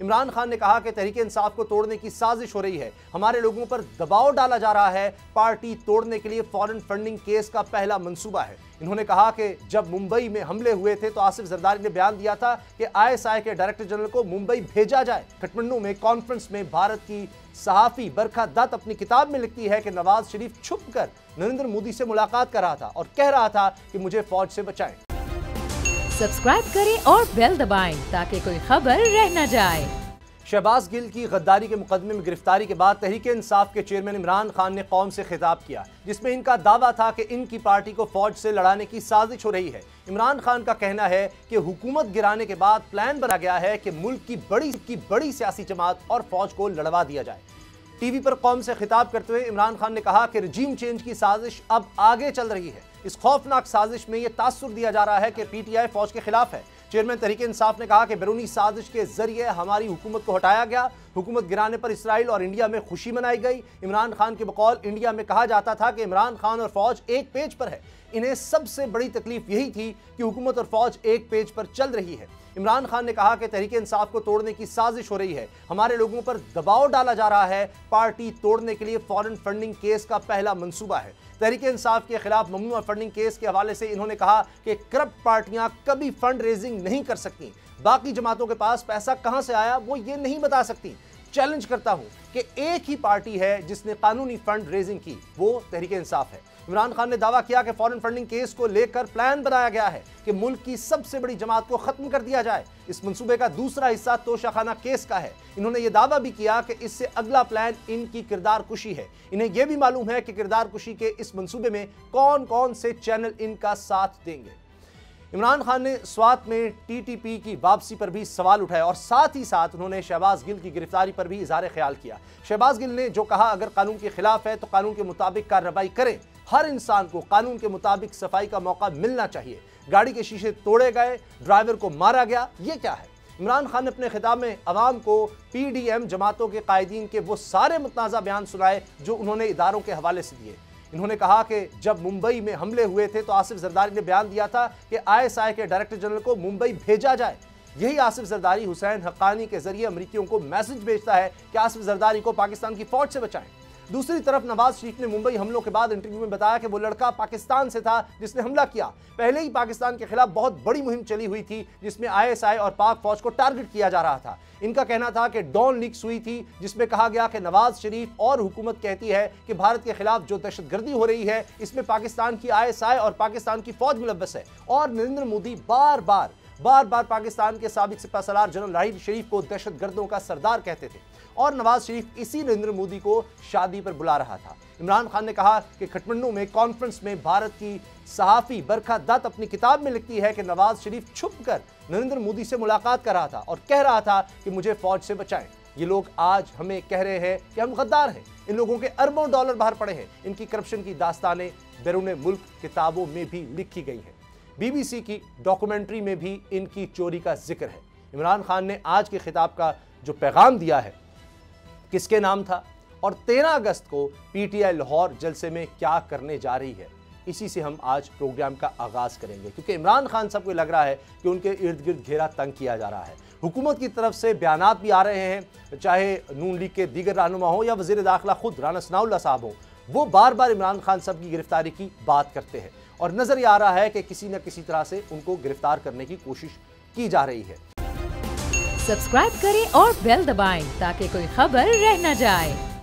इमरान खान ने कहा कि तहरीक इंसाफ को तोड़ने की साजिश हो रही है, हमारे लोगों पर दबाव डाला जा रहा है, पार्टी तोड़ने के लिए फॉरेन फंडिंग केस का पहला मंसूबा है। इन्होंने कहा कि जब मुंबई में हमले हुए थे तो आसिफ जरदारी ने बयान दिया था कि आईएसआई के डायरेक्टर जनरल को मुंबई भेजा जाए। काठमांडू में कॉन्फ्रेंस में भारत की सहाफी बरखा दत्त अपनी किताब में लिखती है कि नवाज शरीफ छुपकर नरेंद्र मोदी से मुलाकात कर रहा था और कह रहा था कि मुझे फौज से बचाएं। सब्सक्राइब करें और बेल दबाएं ताकि कोई खबर रह न जाए। शहबाज गिल की गद्दारी के मुकदमे में गिरफ्तारी के बाद तहरीक इंसाफ के चेयरमैन इमरान खान ने कौम से खिताब किया, जिसमें इनका दावा था कि इनकी पार्टी को फौज से लड़ाने की साजिश हो रही है। इमरान खान का कहना है कि हुकूमत गिराने के बाद प्लान बना गया है कि मुल्क की बड़ी सियासी जमात और फौज को लड़वा दिया जाए। टीवी पर कौम से खिताब करते हुए इमरान खान ने कहा कि रजीम चेंज की साजिश अब आगे चल रही है। इस खौफनाक साजिश में यह तासुर दिया जा रहा है कि पीटीआई फौज के खिलाफ है। चेयरमैन तहरीक इंसाफ ने कहा कि बैरूनी साजिश के जरिए हमारी हुकूमत को हटाया गया, हुकूमत गिराने पर इसराइल और इंडिया में खुशी मनाई गई। इमरान खान के बकौल इंडिया में कहा जाता था कि इमरान खान और फौज एक पेज पर है। इन्हें सबसे बड़ी तकलीफ यही थी कि हुकूमत और फौज एक पेज पर चल रही है। इमरान खान ने कहा कि तहरीक इंसाफ को तोड़ने की साजिश हो रही है, हमारे लोगों पर दबाव डाला जा रहा है, पार्टी तोड़ने के लिए फॉरेन फंडिंग केस का पहला मंसूबा है। तहरीक इंसाफ के खिलाफ ममनुआ फंडिंग केस के हवाले से इन्होंने कहा कि करप्ट पार्टियां कभी फंड रेजिंग नहीं कर सकती, बाकी जमातों के पास पैसा कहां से आया वो ये नहीं बता सकती। चैलेंज करता हूं कि एक ही पार्टी है जिसने कानूनी फंड रेजिंग की, वो तहरीक इंसाफ है। इमरान खान ने दावा किया कि फॉरेन फंडिंग केस को लेकर प्लान बनाया गया है कि मुल्क की सबसे बड़ी जमात को खत्म कर दिया जाए। इस मंसूबे का दूसरा हिस्सा तोशाखाना केस का है। इन्होंने यह दावा भी किया कि इससे अगला प्लान इनकी किरदार कुशी है। इन्हें यह भी मालूम है कि किरदार कुशी के इस मंसूबे में कौन कौन से चैनल इनका साथ देंगे। इमरान खान ने स्वात में टीटीपी की वापसी पर भी सवाल उठाए और साथ ही साथ उन्होंने शहबाज गिल की गिरफ्तारी पर भी इजहार ख्याल किया। शहबाज गिल ने जो कहा, अगर कानून के खिलाफ है तो कानून के मुताबिक कार्रवाई करें, हर इंसान को कानून के मुताबिक सफाई का मौका मिलना चाहिए। गाड़ी के शीशे तोड़े गए, ड्राइवर को मारा गया, ये क्या है? इमरान खान ने अपने खिताब में अवाम को पीडीएम जमातों के कायदीन के वो सारे मुतनाज़ा बयान सुनाए जो उन्होंने इदारों के हवाले से दिए। इन्होंने कहा कि जब मुंबई में हमले हुए थे तो आसिफ जरदारी ने बयान दिया था कि आईएसआई के डायरेक्टर जनरल को मुंबई भेजा जाए। यही आसिफ जरदारी हुसैन हक्कानी के जरिए अमरीकियों को मैसेज भेजता है कि आसिफ जरदारी को पाकिस्तान की फौज से बचाएं। दूसरी तरफ नवाज शरीफ ने मुंबई हमलों के बाद इंटरव्यू में बताया कि वो लड़का पाकिस्तान से था जिसने हमला किया। पहले ही पाकिस्तान के खिलाफ बहुत बड़ी मुहिम चली हुई थी जिसमें आईएसआई और पाक फौज को टारगेट किया जा रहा था। इनका कहना था कि डॉन लीक्स हुई थी जिसमें कहा गया कि नवाज शरीफ और हुकूमत कहती है कि भारत के खिलाफ जो दहशतगर्दी हो रही है इसमें पाकिस्तान की आईएसआई और पाकिस्तान की फौज मुलव्वस है। और नरेंद्र मोदी बार बार पाकिस्तान के साबिक सिपहसालार जनरल राहील शरीफ को दहशतगर्दों का सरदार कहते थे और नवाज शरीफ इसी नरेंद्र मोदी को शादी पर बुला रहा था। इमरान खान ने कहा कि काठमांडू में कॉन्फ्रेंस में भारत की सहाफी बरखा दत्त अपनी किताब में लिखती है कि नवाज शरीफ छुपकर नरेंद्र मोदी से मुलाकात कर रहा था और कह रहा था कि मुझे फौज से बचाएं। ये लोग आज हमें कह रहे हैं कि हम गद्दार हैं। इन लोगों के अरबों डॉलर बाहर पड़े हैं। इनकी करप्शन की दास्तानें बैरून मुल्क किताबों में भी लिखी गई हैं। बीबीसी की डॉक्यूमेंट्री में भी इनकी चोरी का जिक्र है। इमरान खान ने आज के खिताब का जो पैगाम दिया है किसके नाम था और 13 अगस्त को पीटीआई लाहौर जलसे में क्या करने जा रही है, इसी से हम आज प्रोग्राम का आगाज करेंगे। क्योंकि इमरान खान सबको लग रहा है कि उनके इर्द गिर्द घेरा तंग किया जा रहा है। हुकूमत की तरफ से बयानात भी आ रहे हैं, चाहे नून लीग के दीगर रहनुमा हो या वज़ीर दाखिला खुद राना सनाउल्लाह साहब हो, वो बार बार इमरान खान साहब की गिरफ्तारी की बात करते हैं और नजर आ रहा है कि किसी न किसी तरह से उनको गिरफ्तार करने की कोशिश की जा रही है। सब्सक्राइब करें और बेल दबाएं ताकि कोई खबर रह न जाए।